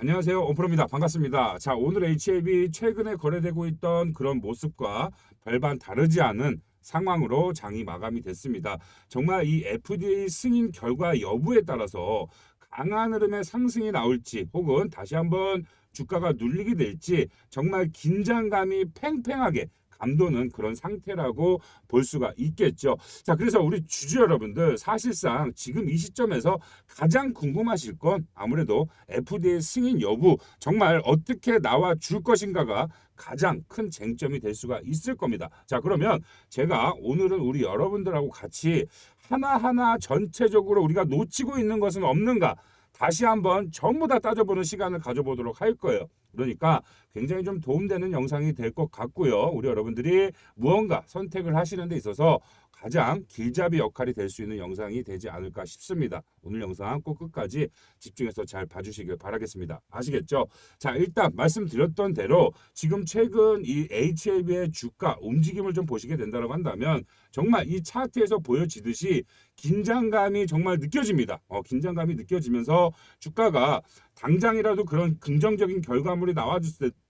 안녕하세요. 오프로입니다. 반갑습니다. 자, 오늘 HLB 최근에 거래되고 있던 그런 모습과 별반 다르지 않은 상황으로 장이 마감이 됐습니다. 정말 이 FDA 승인 결과 여부에 따라서 강한 흐름의 상승이 나올지 혹은 다시 한번 주가가 눌리게 될지 정말 긴장감이 팽팽하게 감도는 그런 상태라고 볼 수가 있겠죠. 자, 그래서 우리 주주 여러분들 사실상 지금 이 시점에서 가장 궁금하실 건 아무래도 FDA 승인 여부 정말 어떻게 나와 줄 것인가가 가장 큰 쟁점이 될 수가 있을 겁니다. 자, 그러면 제가 오늘은 우리 여러분들하고 같이 하나하나 전체적으로 우리가 놓치고 있는 것은 없는가 다시 한번 전부 다 따져보는 시간을 가져보도록 할 거예요. 그러니까 굉장히 좀 도움되는 영상이 될 것 같고요. 우리 여러분들이 무언가 선택을 하시는 데 있어서 가장 길잡이 역할이 될 수 있는 영상이 되지 않을까 싶습니다. 오늘 영상 꼭 끝까지 집중해서 잘 봐주시길 바라겠습니다. 아시겠죠? 자, 일단 말씀드렸던 대로 지금 최근 이 HLB의 주가 움직임을 좀 보시게 된다고 한다면 정말 이 차트에서 보여지듯이 긴장감이 정말 느껴집니다. 긴장감이 느껴지면서 주가가 당장이라도 그런 긍정적인 결과물이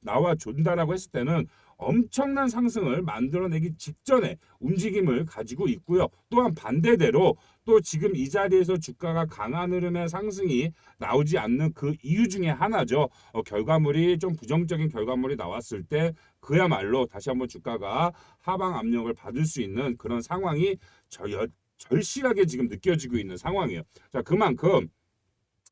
나와준다라고 했을 때는 엄청난 상승을 만들어내기 직전에 움직임을 가지고 있고요. 또한 반대대로 또 지금 이 자리에서 주가가 강한 흐름의 상승이 나오지 않는 그 이유 중에 하나죠. 결과물이 좀 부정적인 결과물이 나왔을 때 그야말로 다시 한번 주가가 하방 압력을 받을 수 있는 그런 상황이 절실하게 지금 느껴지고 있는 상황이에요. 자, 그만큼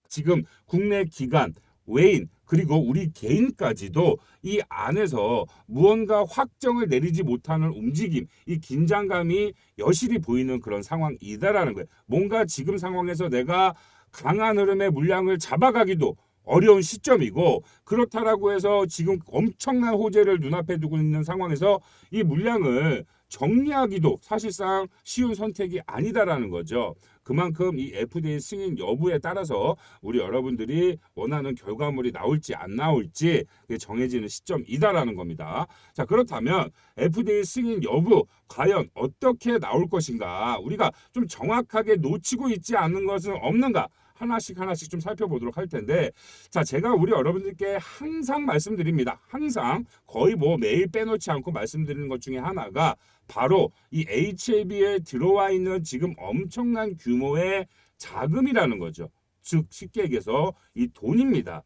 지금 국내 기관, 외인, 그리고 우리 개인까지도 이 안에서 무언가 확정을 내리지 못하는 움직임, 이 긴장감이 여실히 보이는 그런 상황이다라는 거예요. 뭔가 지금 상황에서 내가 강한 흐름의 물량을 잡아가기도 어려운 시점이고 그렇다라고 해서 지금 엄청난 호재를 눈앞에 두고 있는 상황에서 이 물량을 정리하기도 사실상 쉬운 선택이 아니다라는 거죠. 그만큼 이 FDA 승인 여부에 따라서 우리 여러분들이 원하는 결과물이 나올지 안 나올지 정해지는 시점이다라는 겁니다. 자, 그렇다면 FDA 승인 여부 과연 어떻게 나올 것인가? 우리가 좀 정확하게 놓치고 있지 않는 것은 없는가? 하나씩 좀 살펴보도록 할 텐데, 자, 제가 우리 여러분들께 항상 말씀드립니다. 항상 거의 뭐 매일 빼놓지 않고 말씀드리는 것 중에 하나가 바로 이 HLB에 들어와 있는 지금 엄청난 규모의 자금이라는 거죠. 즉 쉽게 얘기해서 이 돈입니다.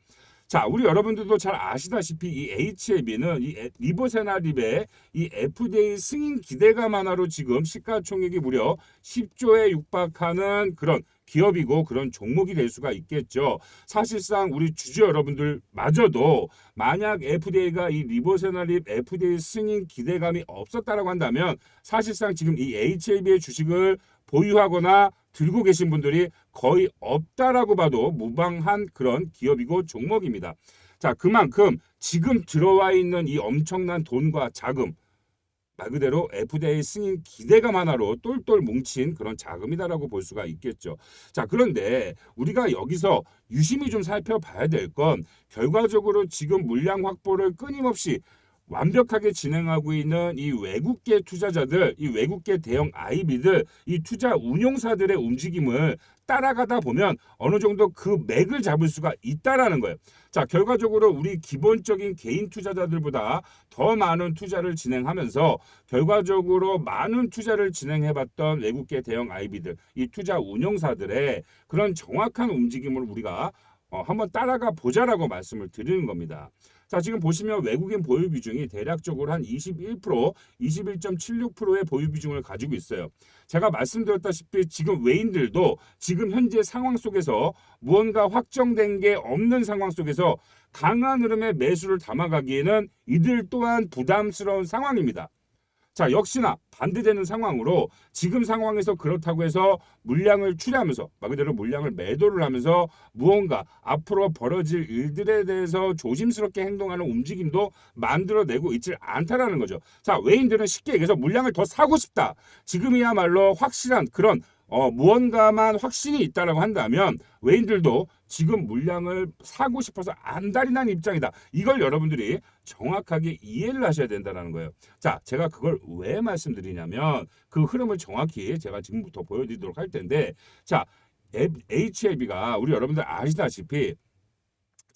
자, 우리 여러분들도 잘 아시다시피 이 HLB는 이 리보세나립의 이 FDA 승인 기대감 하나로 지금 시가총액이 무려 10조에 육박하는 그런 기업이고 그런 종목이 될 수가 있겠죠. 사실상 우리 주주 여러분들마저도 만약 FDA가 이 리보세나립 FDA 승인 기대감이 없었다라고 한다면 사실상 지금 이 HLB의 주식을 보유하거나 들고 계신 분들이 거의 없다라고 봐도 무방한 그런 기업이고 종목입니다. 자, 그만큼 지금 들어와 있는 이 엄청난 돈과 자금, 말 그대로 FDA 승인 기대감 하나로 똘똘 뭉친 그런 자금이다라고 볼 수가 있겠죠. 자, 그런데 우리가 여기서 유심히 좀 살펴봐야 될 건 결과적으로 지금 물량 확보를 끊임없이 완벽하게 진행하고 있는 이 외국계 투자자들, 이 외국계 대형 IB들, 이 투자 운용사들의 움직임을 따라가다 보면 어느 정도 그 맥을 잡을 수가 있다라는 거예요. 자, 결과적으로 우리 기본적인 개인 투자자들보다 더 많은 투자를 진행하면서 결과적으로 많은 투자를 진행해봤던 외국계 대형 IB들, 이 투자 운용사들의 그런 정확한 움직임을 우리가 한번 따라가 보자라고 말씀을 드리는 겁니다. 자, 지금 보시면 외국인 보유 비중이 대략적으로 한 21%, 21.76%의 보유 비중을 가지고 있어요. 제가 말씀드렸다시피 지금 외인들도 지금 현재 상황 속에서 무언가 확정된 게 없는 상황 속에서 강한 흐름의 매수를 담아가기에는 이들 또한 부담스러운 상황입니다. 자, 역시나 반대되는 상황으로 지금 상황에서 그렇다고 해서 물량을 추리하면서 말 그대로 물량을 매도를 하면서 무언가 앞으로 벌어질 일들에 대해서 조심스럽게 행동하는 움직임도 만들어내고 있질 않다라는 거죠. 자, 외인들은 쉽게 얘기해서 물량을 더 사고 싶다. 지금이야말로 확실한 그런 무언가만 확신이 있다라고 한다면 외인들도 지금 물량을 사고 싶어서 안달이 난 입장이다. 이걸 여러분들이 정확하게 이해를 하셔야 된다는 거예요. 자, 제가 그걸 왜 말씀드리냐면 그 흐름을 정확히 제가 지금부터 보여드리도록 할 텐데, 자, HLB가 우리 여러분들 아시다시피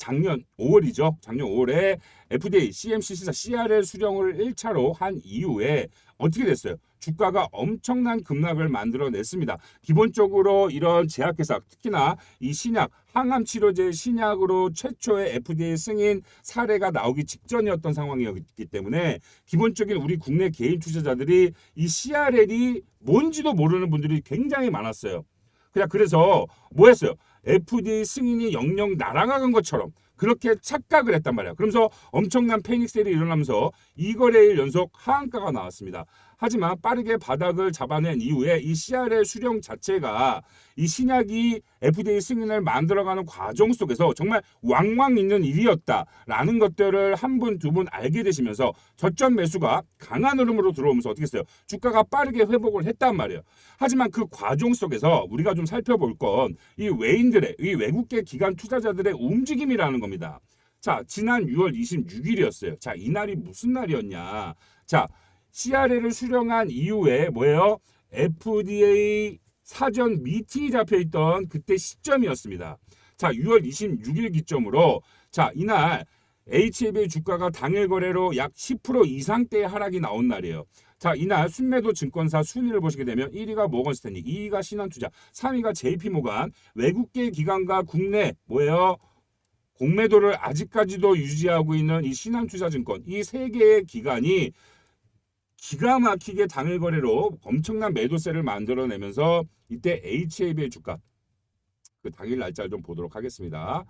작년 5월이죠. 작년 5월에 FDA, CMCC사 CRL 수령을 1차로 한 이후에 어떻게 됐어요? 주가가 엄청난 급락을 만들어냈습니다. 기본적으로 이런 제약회사, 특히나 이 신약, 항암치료제 신약으로 최초의 FDA 승인 사례가 나오기 직전이었던 상황이었기 때문에 기본적인 우리 국내 개인 투자자들이 이 CRL이 뭔지도 모르는 분들이 굉장히 많았어요. 그냥 그래서 뭐 했어요? FDA 승인이 영영 날아간 것처럼 그렇게 착각을 했단 말이야. 그러면서 엄청난 패닉 세일이 일어나면서 2거래일 연속 하한가가 나왔습니다. 하지만 빠르게 바닥을 잡아낸 이후에 이 CRL 수령 자체가 이 신약이 FDA 승인을 만들어가는 과정 속에서 정말 왕왕 있는 일이었다라는 것들을 한 분, 두 분 알게 되시면서 저점 매수가 강한 흐름으로 들어오면서 어떻게 했어요? 주가가 빠르게 회복을 했단 말이에요. 하지만 그 과정 속에서 우리가 좀 살펴볼 건 이 외인들의, 이 외국계 기관 투자자들의 움직임이라는 겁니다. 자, 지난 6월 26일이었어요. 자, 이날이 무슨 날이었냐? 자, CRL을 수령한 이후에 뭐예요? FDA 사전 미팅이 잡혀있던 그때 시점이었습니다. 자, 6월 26일 기점으로 자, 이날 HLB의 주가가 당일 거래로 약 10% 이상대의 하락이 나온 날이에요. 자, 이날 순매도 증권사 순위를 보시게 되면 1위가 모건스탠리, 2위가 신한투자, 3위가 JP모간, 외국계 기관과 국내 뭐예요? 공매도를 아직까지도 유지하고 있는 이 신한투자증권, 이 세 개의 기관이 기가 막히게 당일 거래로 엄청난 매도세를 만들어내면서 이때 HAB의 주가 그 당일 날짜를 좀 보도록 하겠습니다.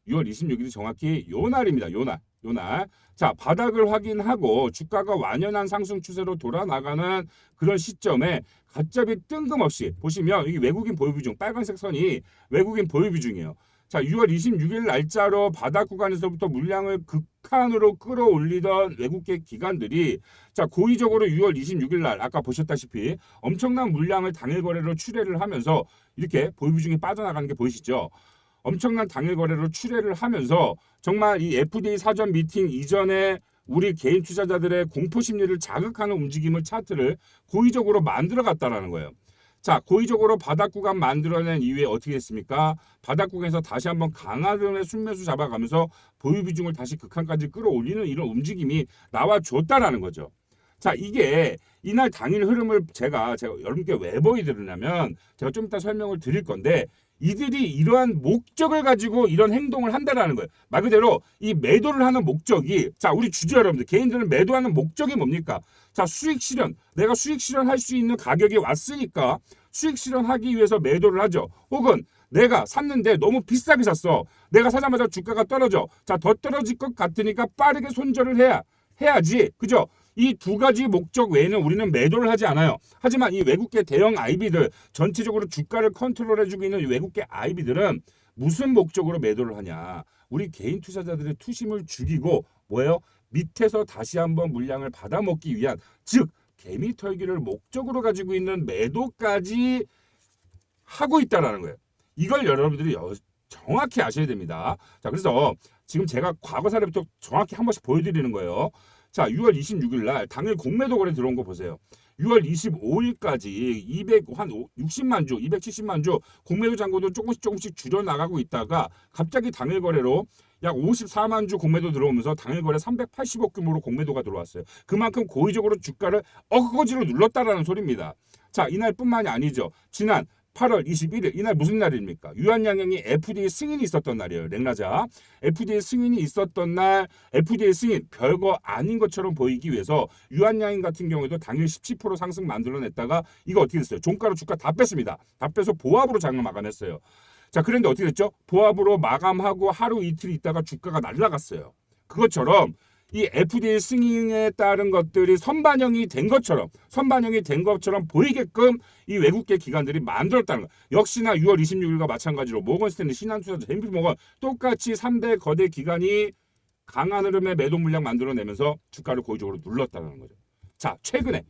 6월 26일이 정확히 요 날입니다. 요 날. 자, 바닥을 확인하고 주가가 완연한 상승 추세로 돌아나가는 그런 시점에 갑자기 뜬금없이 보시면 이 외국인 보유 비중 빨간색 선이 외국인 보유 비중이에요. 자, 6월 26일 날짜로 바닥 구간에서부터 물량을 극한으로 끌어올리던 외국계 기관들이 자, 고의적으로 6월 26일 날 아까 보셨다시피 엄청난 물량을 당일 거래로 출회를 하면서 이렇게 보유 비중이 빠져나가는 게 보이시죠? 엄청난 당일 거래로 출회를 하면서 정말 이 FDA 사전 미팅 이전에 우리 개인 투자자들의 공포 심리를 자극하는 움직임을 차트를 고의적으로 만들어 갔다라는 거예요. 자, 고의적으로 바닥 구간 만들어낸 이후에 어떻게 했습니까? 바닥 구간에서 다시 한번 강한 흐름의 순매수 잡아가면서 보유 비중을 다시 극한까지 끌어올리는 이런 움직임이 나와줬다라는 거죠. 자, 이게 이날 당일 흐름을 제가 여러분께 왜 보여드리냐면 제가 좀 이따 설명을 드릴 건데 이들이 이러한 목적을 가지고 이런 행동을 한다라는 거예요. 말 그대로 이 매도를 하는 목적이 자, 우리 주주 여러분들 개인들은 매도하는 목적이 뭡니까? 자, 수익 실현. 내가 수익 실현할 수 있는 가격이 왔으니까 수익 실현하기 위해서 매도를 하죠. 혹은 내가 샀는데 너무 비싸게 샀어. 내가 사자마자 주가가 떨어져. 자, 더 떨어질 것 같으니까 빠르게 손절을 해야지. 그죠? 이 두 가지 목적 외에는 우리는 매도를 하지 않아요. 하지만 이 외국계 대형 IB들 전체적으로 주가를 컨트롤해주고 있는 이 외국계 IB들은 무슨 목적으로 매도를 하냐? 우리 개인 투자자들의 투심을 죽이고 뭐예요? 밑에서 다시 한번 물량을 받아먹기 위한 즉 개미 털기를 목적으로 가지고 있는 매도까지 하고 있다라는 거예요. 이걸 여러분들이 정확히 아셔야 됩니다. 자, 그래서 지금 제가 과거 사례부터 정확히 한 번씩 보여드리는 거예요. 자, 6월 26일 날 당일 공매도 거래 들어온 거 보세요. 6월 25일까지 260만 주, 270만 주 공매도 잔고도 조금씩 줄여나가고 있다가 갑자기 당일 거래로 약 54만 주 공매도 들어오면서 당일 거래 380억 규모로 공매도가 들어왔어요. 그만큼 고의적으로 주가를 어거지로 눌렀다라는 소리입니다. 자, 이날뿐만이 아니죠. 지난 8월 21일 이날 무슨 날입니까? 유한양행이 FDA 승인이 있었던 날이에요. 렉나자 FDA 승인이 있었던 날 FDA 승인 별거 아닌 것처럼 보이기 위해서 유한양행 같은 경우에도 당일 17% 상승 만들어냈다가 이거 어떻게 됐어요? 종가로 주가 다 뺐습니다. 다 빼서 보합으로 장을 마감했어요. 자, 그런데 어떻게 됐죠? 보합으로 마감하고 하루 이틀 있다가 주가가 날아갔어요. 그것처럼 이 FDA 승인에 따른 것들이 선반영이 된 것처럼 보이게끔 이 외국계 기관들이 만들었다는 거. 역시나 6월 26일과 마찬가지로 모건스탠리, 신한투자, JP모건 똑같이 3대 거대 기관이 강한 흐름의 매도 물량 만들어내면서 주가를 고의적으로 눌렀다는 거죠. 자, 최근에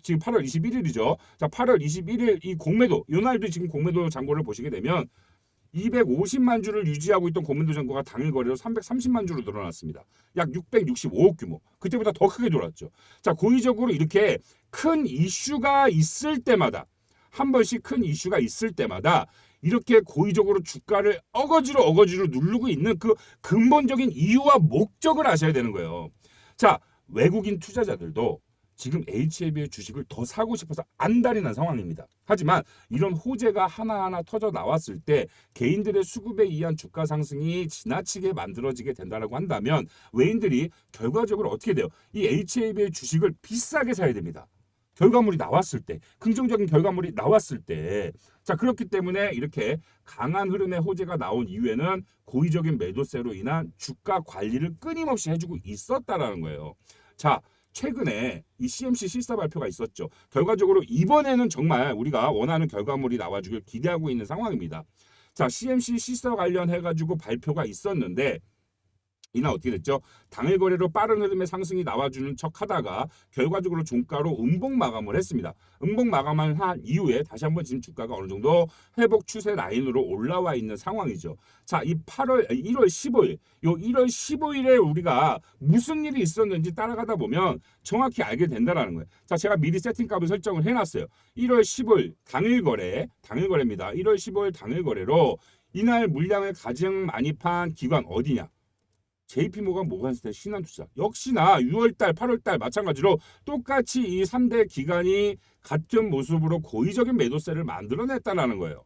지금 8월 21일이죠. 자, 8월 21일 이 공매도 이 날도 지금 공매도 잔고를 보시게 되면 250만 주를 유지하고 있던 공매도 잔고가 당일 거래로 330만 주로 늘어났습니다. 약 665억 규모. 그때보다 더 크게 돌았죠. 자, 고의적으로 이렇게 큰 이슈가 있을 때마다 한 번씩 큰 이슈가 있을 때마다 이렇게 고의적으로 주가를 어거지로 누르고 있는 그 근본적인 이유와 목적을 아셔야 되는 거예요. 자, 외국인 투자자들도 지금 HLB의 주식을 더 사고 싶어서 안달이 난 상황입니다. 하지만 이런 호재가 하나하나 터져 나왔을 때 개인들의 수급에 의한 주가 상승이 지나치게 만들어지게 된다라고 한다면 외인들이 결과적으로 어떻게 돼요? 이 HLB의 주식을 비싸게 사야 됩니다. 결과물이 나왔을 때, 긍정적인 결과물이 나왔을 때. 자, 그렇기 때문에 이렇게 강한 흐름의 호재가 나온 이후에는 고의적인 매도세로 인한 주가 관리를 끊임없이 해주고 있었다라는 거예요. 자, 최근에 이 CMC 실사 발표가 있었죠. 결과적으로 이번에는 정말 우리가 원하는 결과물이 나와주길 기대하고 있는 상황입니다. 자, CMC 실사 관련해가지고 발표가 있었는데 이날 어떻게 됐죠? 당일 거래로 빠른 흐름의 상승이 나와주는 척 하다가 결과적으로 종가로 음봉 마감을 했습니다. 음봉 마감을 한 이후에 다시 한번 지금 주가가 어느 정도 회복 추세 라인으로 올라와 있는 상황이죠. 자, 이 1월 15일, 요 1월 15일에 우리가 무슨 일이 있었는지 따라가다 보면 정확히 알게 된다는 거예요. 자, 제가 미리 세팅값을 설정을 해놨어요. 1월 15일 당일 거래입니다. 1월 15일 당일 거래로 이날 물량을 가장 많이 판 기관 어디냐? JP모건 모건스탠 신한투자 역시나 6월달 8월달 마찬가지로 똑같이 이 3대 기관이 같은 모습으로 고의적인 매도세를 만들어냈다는 거예요.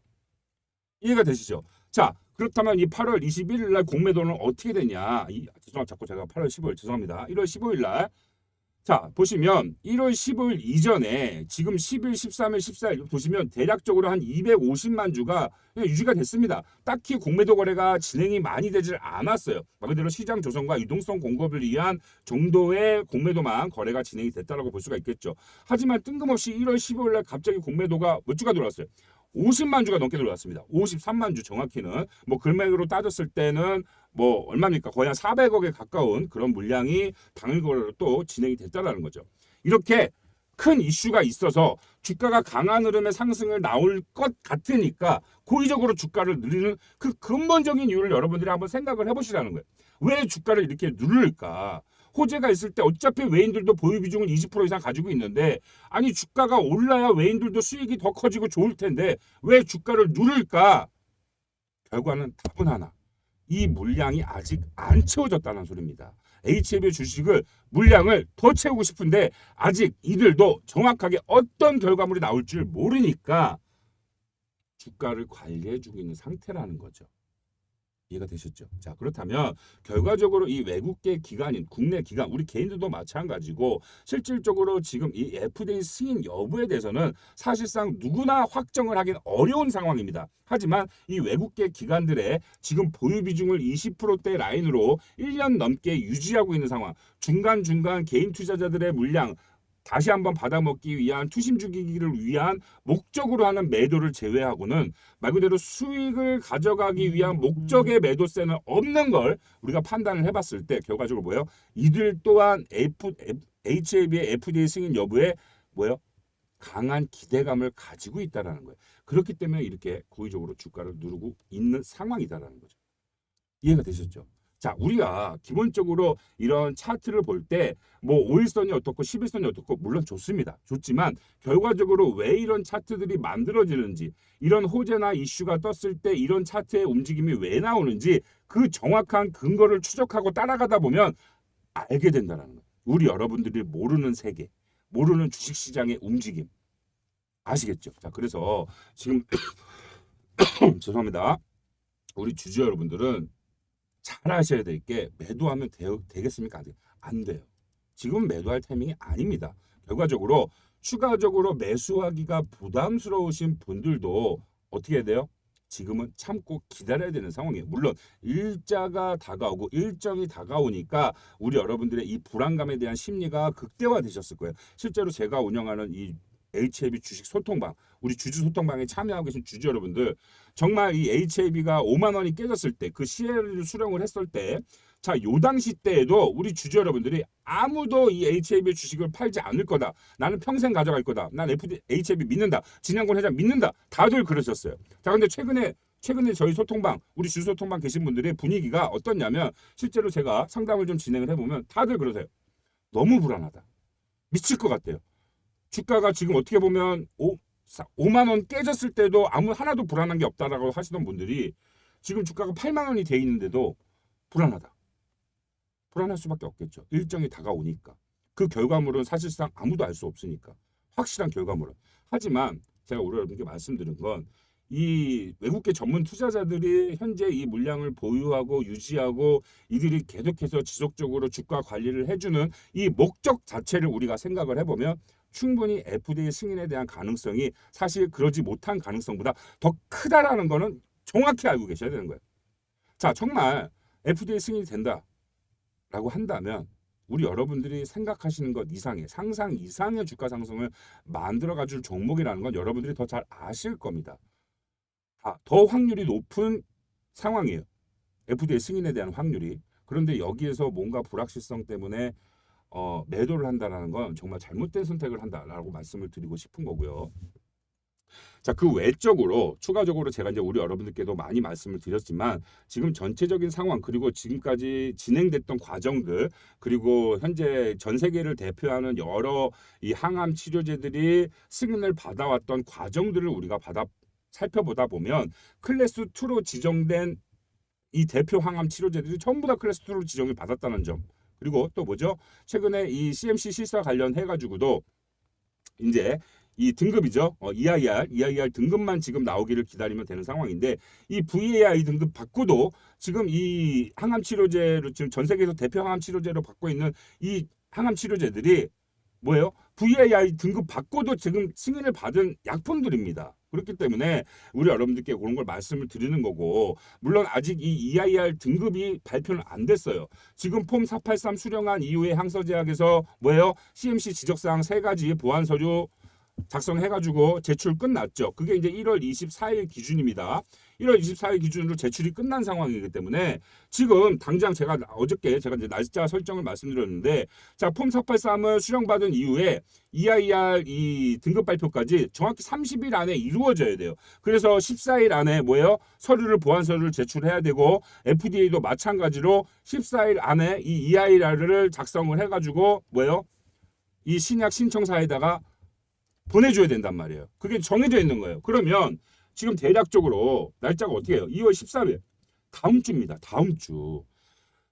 이해가 되시죠? 자, 그렇다면 이 8월 21일 날 공매도는 어떻게 되냐? 죄송합니다. 자꾸 제가 8월 15일 죄송합니다. 1월 15일 날 자, 보시면 1월 15일 이전에 지금 10일, 13일, 14일 보시면 대략적으로 한 250만 주가 유지가 됐습니다. 딱히 공매도 거래가 진행이 많이 되질 않았어요. 말 그대로 시장 조성과 유동성 공급을 위한 정도의 공매도만 거래가 진행이 됐다고 볼 수가 있겠죠. 하지만 뜬금없이 1월 15일 날 갑자기 공매도가 몇 주가 들어왔어요. 50만 주가 넘게 들어왔습니다. 53만 주 정확히는 뭐 금액으로 따졌을 때는 뭐 얼마입니까? 거의 한 400억에 가까운 그런 물량이 당일 거래로 또 진행이 됐다라는 거죠. 이렇게 큰 이슈가 있어서 주가가 강한 흐름의 상승을 나올 것 같으니까 고의적으로 주가를 누리는 그 근본적인 이유를 여러분들이 한번 생각을 해보시라는 거예요. 왜 주가를 이렇게 누를까? 호재가 있을 때 어차피 외인들도 보유 비중을 20% 이상 가지고 있는데 아니 주가가 올라야 외인들도 수익이 더 커지고 좋을 텐데 왜 주가를 누를까? 결과는 답은 하나. 이 물량이 아직 안 채워졌다는 소리입니다. HLB 주식을 물량을 더 채우고 싶은데 아직 이들도 정확하게 어떤 결과물이 나올 줄 모르니까 주가를 관리해주고 있는 상태라는 거죠. 이해가 되셨죠? 자, 그렇다면 결과적으로 이 외국계 기관인 국내 기관 우리 개인들도 마찬가지고 실질적으로 지금 이 FDA 승인 여부에 대해서는 사실상 누구나 확정을 하긴 어려운 상황입니다. 하지만 이 외국계 기관들의 지금 보유 비중을 20%대 라인으로 1년 넘게 유지하고 있는 상황, 중간중간 개인 투자자들의 물량 다시 한번 받아먹기 위한 투심 죽이기를 위한 목적으로 하는 매도를 제외하고는 말 그대로 수익을 가져가기 위한 목적의 매도세는 없는 걸 우리가 판단을 해봤을 때 결과적으로 뭐예요? 이들 또한 HLB의 FDA 승인 여부에 뭐예요? 강한 기대감을 가지고 있다는 거예요. 그렇기 때문에 이렇게 고의적으로 주가를 누르고 있는 상황이다라는 거죠. 이해가 되셨죠? 자, 우리가 기본적으로 이런 차트를 볼 때 뭐 5일선이 어떻고 10일선이 어떻고 물론 좋습니다. 좋지만 결과적으로 왜 이런 차트들이 만들어지는지 이런 호재나 이슈가 떴을 때 이런 차트의 움직임이 왜 나오는지 그 정확한 근거를 추적하고 따라가다 보면 알게 된다는 거예요. 우리 여러분들이 모르는 세계, 모르는 주식시장의 움직임 아시겠죠? 자, 그래서 지금 죄송합니다. 우리 주주 여러분들은 잘 아셔야 될 게 매도하면 되겠습니까? 안 돼요. 지금 매도할 타이밍이 아닙니다. 결과적으로 추가적으로 매수하기가 부담스러우신 분들도 어떻게 해야 돼요? 지금은 참고 기다려야 되는 상황이에요. 물론 일자가 다가오고 일정이 다가오니까 우리 여러분들의 이 불안감에 대한 심리가 극대화되셨을 거예요. 실제로 제가 운영하는 이 HLB 주식 소통방, 우리 주주 소통방에 참여하고 계신 주주 여러분들 정말 이 HLB가 5만 원이 깨졌을 때 그 시혜를 수령을 했을 때 자, 요 당시 때에도 우리 주주 여러분들이 아무도 이 HLB 주식을 팔지 않을 거다. 나는 평생 가져갈 거다. 난 HLB 믿는다. 진양권 회장 믿는다. 다들 그러셨어요. 자, 근데 최근에 저희 소통방, 우리 주주 소통방 계신 분들의 분위기가 어떻냐면 실제로 제가 상담을 좀 진행을 해보면 다들 그러세요. 너무 불안하다. 미칠 것 같아요. 주가가 지금 어떻게 보면 5만 원 깨졌을 때도 아무 하나도 불안한 게 없다라고 하시던 분들이 지금 주가가 8만 원이 돼 있는데도 불안하다. 불안할 수밖에 없겠죠. 일정이 다가오니까. 그 결과물은 사실상 아무도 알 수 없으니까. 확실한 결과물은. 하지만 제가 우리 여러분께 말씀드린 건 이 외국계 전문 투자자들이 현재 이 물량을 보유하고 유지하고 이들이 계속해서 지속적으로 주가 관리를 해주는 이 목적 자체를 우리가 생각을 해보면 충분히 FDA 승인에 대한 가능성이 사실 그러지 못한 가능성보다 더 크다라는 거는 정확히 알고 계셔야 되는 거예요. 자, 정말 FDA 승인이 된다라고 한다면 우리 여러분들이 생각하시는 것 이상의 상상 이상의 주가 상승을 만들어가 줄 종목이라는 건 여러분들이 더 잘 아실 겁니다. 더 확률이 높은 상황이에요. FDA 승인에 대한 확률이. 그런데 여기에서 뭔가 불확실성 때문에 매도를 한다는 건 정말 잘못된 선택을 한다라고 말씀을 드리고 싶은 거고요. 자, 그 외적으로 추가적으로 제가 이제 우리 여러분들께도 많이 말씀을 드렸지만 지금 전체적인 상황 그리고 지금까지 진행됐던 과정들 그리고 현재 전 세계를 대표하는 여러 이 항암 치료제들이 승인을 받아왔던 과정들을 우리가 살펴보다 보면 클래스 2로 지정된 이 대표 항암 치료제들이 전부 다 클래스 2로 지정을 받았다는 점. 그리고 또 뭐죠? 최근에 이 CMC 실사 관련해 가지고도 이제 이 등급이죠. EIR 등급만 지금 나오기를 기다리면 되는 상황인데 이 VAI 등급 받고도 지금 이 항암 치료제로 지금 전 세계에서 대표 항암 치료제로 받고 있는 이 항암 치료제들이 뭐예요? VAI 등급 받고도 지금 승인을 받은 약품들입니다. 그렇기 때문에 우리 여러분들께 그런 걸 말씀을 드리는 거고 물론 아직 이 EIR 등급이 발표는 안 됐어요. 지금 폼 483 수령한 이후에 항서제약에서 뭐예요? CMC 지적사항 3가지 보완 서류 작성해가지고 제출 끝났죠. 그게 이제 1월 24일 기준입니다. 1월 24일 기준으로 제출이 끝난 상황이기 때문에 지금 당장 어저께 제가 이제 날짜 설정을 말씀드렸는데 자, 폼 483을 수령받은 이후에 EIR 이 등급 발표까지 정확히 30일 안에 이루어져야 돼요. 그래서 14일 안에 뭐예요? 보완 서류를 제출해야 되고 FDA도 마찬가지로 14일 안에 이 EIR을 작성을 해가지고 뭐예요? 이 신약 신청사에다가 보내줘야 된단 말이에요. 그게 정해져 있는 거예요. 그러면 지금 대략적으로 날짜가 어떻게 해요? 2월 13일. 다음 주입니다. 다음 주.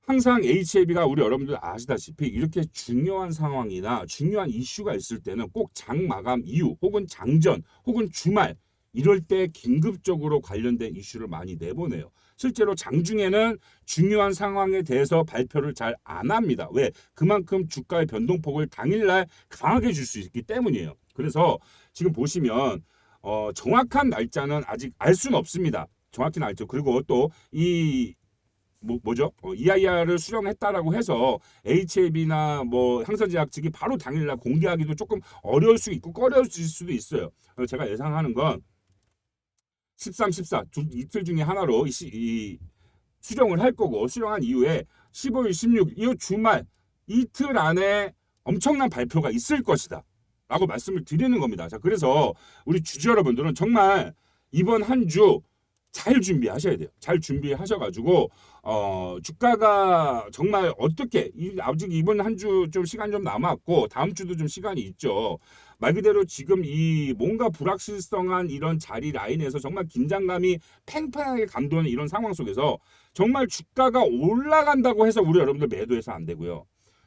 항상 HAB가 우리 여러분들 아시다시피 이렇게 중요한 상황이나 중요한 이슈가 있을 때는 꼭 장 마감 이후 혹은 장전 혹은 주말 이럴 때 긴급적으로 관련된 이슈를 많이 내보내요. 실제로 장중에는 중요한 상황에 대해서 발표를 잘 안 합니다. 왜? 그만큼 주가의 변동폭을 당일날 강하게 줄 수 있기 때문이에요. 그래서 지금 보시면 정확한 날짜는 아직 알 수는 없습니다. 정확히 알죠. 그리고 또 이 뭐죠? EIR을 수령했다라고 해서 HAB나 뭐 항서제약 측이 바로 당일날 공개하기도 조금 어려울 수 있고 꺼려질 수도 있어요. 제가 예상하는 건 13, 14 이틀 중에 하나로 이 수령을 할 거고 수령한 이후에 15일, 16일 이 주말 이틀 안에 엄청난 발표가 있을 것이다. 라고 말씀을 드리는 겁니다. 자, 그래서 우리 주주 여러분들은 정말 이번 한 주 잘 준비하셔야 돼요. 잘 준비하셔가지고 주가가 정말 어떻게 아직 이번 한 주 좀 시간 좀 남았고 다음 주도 좀 시간이 있죠. 말 그대로 지금 이 뭔가 불확실성한 이런 자리 라인에서 정말 긴장감이 팽팽하게 감도는 이런 상황 속에서 정말 주가가 올라간다고 해서 우리 여러분들 매도해서 안 되고요.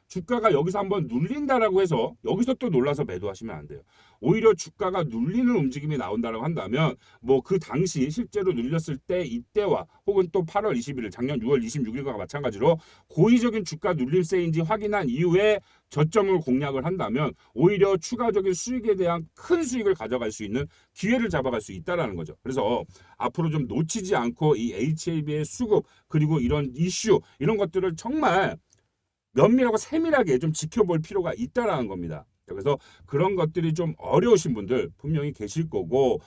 주가가 여기서 한번 눌린다라고 해서 여기서 또 놀라서 매도하시면 안 돼요. 오히려 주가가 눌리는 움직임이 나온다라고 한다면 뭐 그 당시 실제로 눌렸을 때 이때와 혹은 또 8월 21일 작년 6월 26일과 마찬가지로 고의적인 주가 눌림세인지 확인한 이후에 저점을 공략을 한다면 오히려 추가적인 수익에 대한 큰 수익을 가져갈 수 있는 기회를 잡아갈 수 있다라는 거죠. 그래서 앞으로 좀 놓치지 않고 이 HAB의 수급 그리고 이런 이슈 이런 것들을 정말 면밀하고 세밀하게 좀 지켜볼 필요가 있다라는 겁니다. 그래서 그런 것들이 좀 어려우신 분들 분명히 계실 거고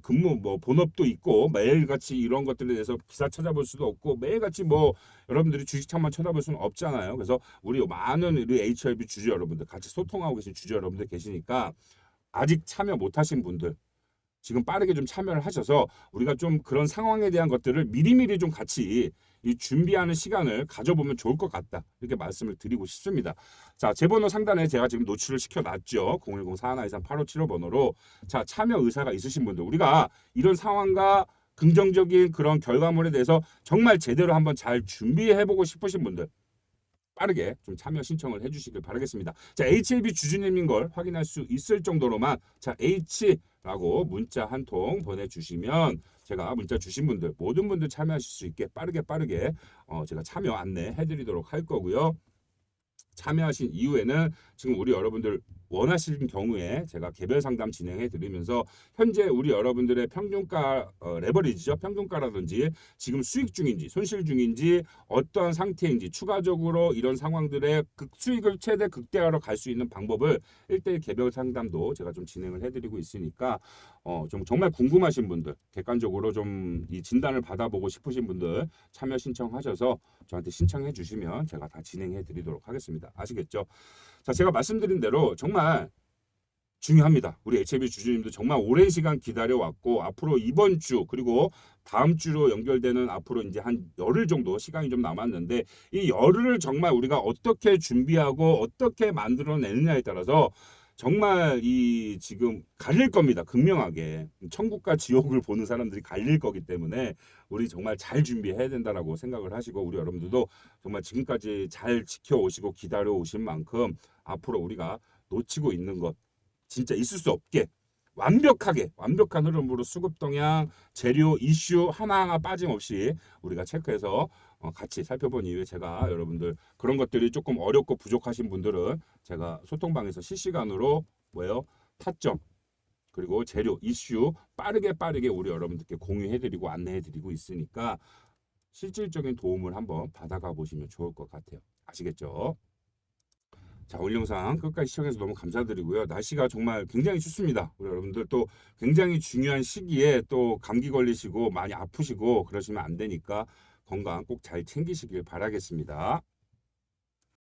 근무 뭐 본업도 있고 매일같이 이런 것들에 대해서 기사 찾아볼 수도 없고 매일같이 뭐 여러분들이 주식창만 쳐다볼 수는 없잖아요. 그래서 우리 많은 우리 HLB 주주 여러분들 같이 소통하고 계신 주주 여러분들 계시니까 아직 참여 못하신 분들 지금 빠르게 좀 참여를 하셔서 우리가 좀 그런 상황에 대한 것들을 미리미리 좀 같이 이 준비하는 시간을 가져보면 좋을 것 같다. 이렇게 말씀을 드리고 싶습니다. 자, 제 번호 상단에 제가 지금 노출을 시켜놨죠. 010-4123-8575 번호로. 자, 참여 의사가 있으신 분들, 우리가 이런 상황과 긍정적인 그런 결과물에 대해서 정말 제대로 한번 잘 준비해보고 싶으신 분들, 빠르게 좀 참여 신청을 해주시길 바라겠습니다. 자, HAB 주주님인 걸 확인할 수 있을 정도로만, 자, H라고 문자 한 통 보내주시면 제가 문자 주신 분들 모든 분들 참여하실 수 있게 빠르게 제가 참여 안내해드리도록 할 거고요. 참여하신 이후에는 지금 우리 여러분들 원하시는 경우에 제가 개별 상담 진행해 드리면서 현재 우리 여러분들의 평균가 레버리지죠. 평균가라든지 지금 수익 중인지 손실 중인지 어떠한 상태인지 추가적으로 이런 상황들의 수익을 최대 극대화로 갈 수 있는 방법을 1대1 개별 상담도 제가 좀 진행을 해드리고 있으니까 좀 정말 궁금하신 분들 객관적으로 좀 이 진단을 받아보고 싶으신 분들 참여 신청하셔서 저한테 신청해 주시면 제가 다 진행해 드리도록 하겠습니다. 아시겠죠? 자, 제가 말씀드린 대로 정말 중요합니다. 우리 HAB 주주님도 정말 오랜 시간 기다려왔고 앞으로 이번 주 그리고 다음 주로 연결되는 앞으로 이제 한 열흘 정도 시간이 좀 남았는데 이 열흘을 정말 우리가 어떻게 준비하고 어떻게 만들어내느냐에 따라서 정말 이 지금 갈릴 겁니다. 극명하게 천국과 지옥을 보는 사람들이 갈릴 거기 때문에 우리 정말 잘 준비해야 된다라고 생각을 하시고 우리 여러분들도 정말 지금까지 잘 지켜오시고 기다려 오신 만큼 앞으로 우리가 놓치고 있는 것 진짜 있을 수 없게 완벽한 흐름으로 수급 동향, 재료 이슈 하나하나 빠짐없이 우리가 체크해서 같이 살펴본 이후에 제가 여러분들 그런 것들이 조금 어렵고 부족하신 분들은 제가 소통방에서 실시간으로 타점 그리고 재료 이슈 빠르게 우리 여러분들께 공유해드리고 안내해드리고 있으니까 실질적인 도움을 한번 받아가 보시면 좋을 것 같아요. 아시겠죠? 자, 오늘 영상 끝까지 시청해서 너무 감사드리고요. 날씨가 정말 굉장히 춥습니다. 우리 여러분들 또 굉장히 중요한 시기에 또 감기 걸리시고 많이 아프시고 그러시면 안 되니까 건강 꼭 잘 챙기시길 바라겠습니다.